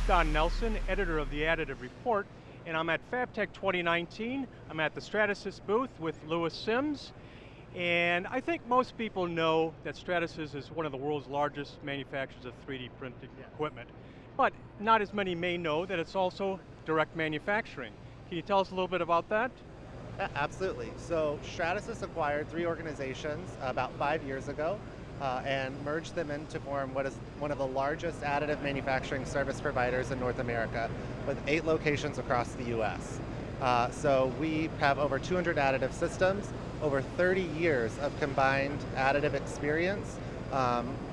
Don Nelson, editor of the Additive Report, and I'm at FABTECH 2019. I'm at the Stratasys booth with Louis Sims, and I think most people know that Stratasys is one of the world's largest manufacturers of 3D printing equipment, but not as many may know that it's also direct manufacturing. Can you tell us a little bit about that? Yeah, absolutely. So Stratasys acquired 3 organizations about 5 years ago and merged them in to form what is one of the largest additive manufacturing service providers in North America, with 8 locations across the US. So we have over 200 additive systems, over 30 years of combined additive experience,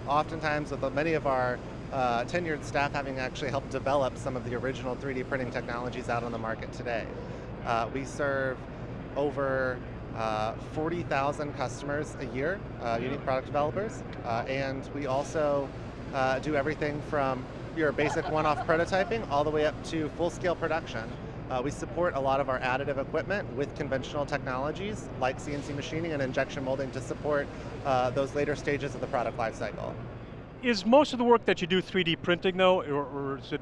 oftentimes with many of our tenured staff having actually helped develop some of the original 3D printing technologies out on the market today. We serve over 40,000 customers a year, unique product developers, and we also do everything from your basic one-off prototyping all the way up to full-scale production. We support a lot of our additive equipment with conventional technologies like CNC machining and injection molding to support those later stages of the product lifecycle. Is most of the work that you do 3D printing though, or is it,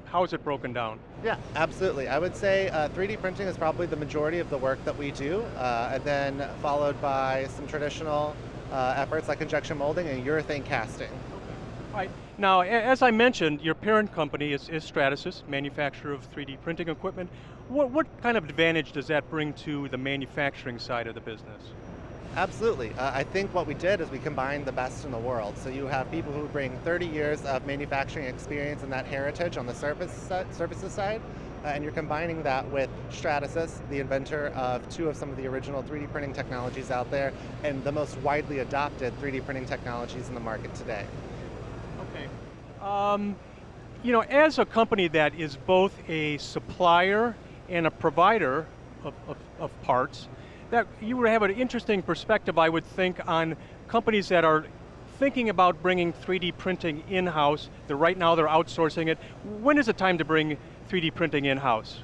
how is it broken down? Yeah, absolutely. I would say 3D printing is probably the majority of the work that we do, and then followed by some traditional efforts like injection molding and urethane casting. All right. Now, as I mentioned, your parent company is Stratasys, manufacturer of 3D printing equipment. What kind of advantage does that bring to the manufacturing side of the business? Absolutely. I think what we did is we combined the best in the world. So you have people who bring 30 years of manufacturing experience and that heritage on the services side, and you're combining that with Stratasys, the inventor of 2 of some of the original 3D printing technologies out there, and the most widely adopted 3D printing technologies in the market today. Okay. You know, as a company that is both a supplier and a provider of parts, that you would have an interesting perspective, I would think, on companies that are thinking about bringing 3D printing in-house. Right now they're outsourcing it. When is it time to bring 3D printing in-house?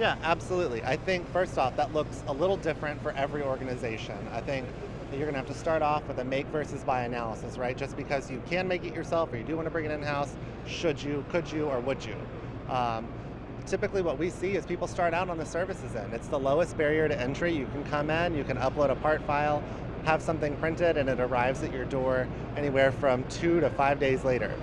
Yeah, absolutely. I think first off, that looks a little different for every organization. I think that you're going to have to start off with a make versus buy analysis, right? Just because you can make it yourself or you do want to bring it in-house, should you, could you, or would you? Typically what we see is people start out on the services end. It's the lowest barrier to entry. You can come in, you can upload a part file, have something printed, and it arrives at your door anywhere from 2 to 5 days later.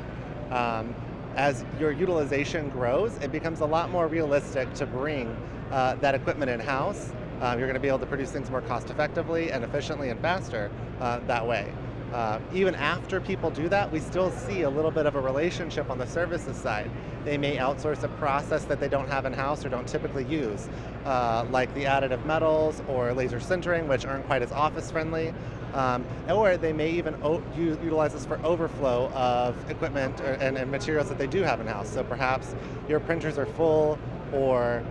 As your utilization grows, it becomes a lot more realistic to bring that equipment in-house. You're going to be able to produce things more cost effectively and efficiently and faster that way. Even after people do that, we still see a little bit of a relationship on the services side. They may outsource a process that they don't have in-house or don't typically use, like the additive metals or laser sintering, which aren't quite as office friendly. Or they may even utilize this for overflow of equipment and materials that they do have in-house. So perhaps your printers are full, or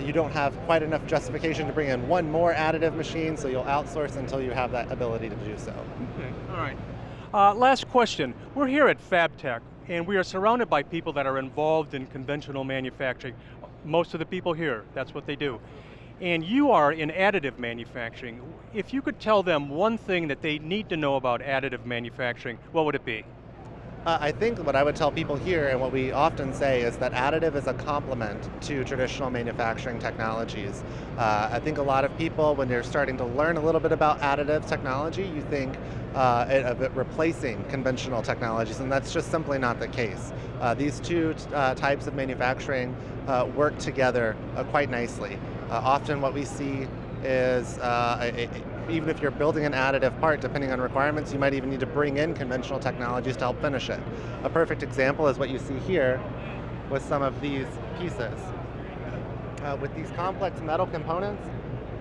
you don't have quite enough justification to bring in one more additive machine, so you'll outsource until you have that ability to do so. Okay, all right. Last question. We're here at FABTECH, and we are surrounded by people that are involved in conventional manufacturing. Most of the people here, that's what they do. And you are in additive manufacturing. If you could tell them one thing that they need to know about additive manufacturing, what would it be? I think what I would tell people here, and what we often say, is that additive is a complement to traditional manufacturing technologies. I think a lot of people, when they're starting to learn a little bit about additive technology, you think of it replacing conventional technologies, and that's just simply not the case. These 2 types of manufacturing work together quite nicely. Often what we see is even if you're building an additive part, depending on requirements, you might even need to bring in conventional technologies to help finish it. A perfect example is what you see here with some of these pieces. With these complex metal components,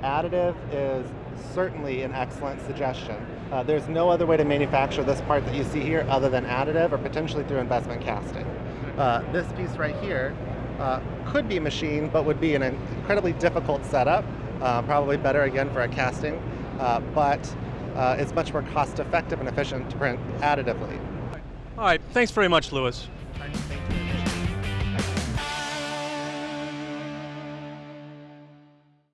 additive is certainly an excellent suggestion. There's no other way to manufacture this part that you see here other than additive or potentially through investment casting. This piece right here could be machined, but would be an incredibly difficult setup. Probably better again for a casting, but it's much more cost effective and efficient to print additively. All right, thanks very much, Louis. Thank you.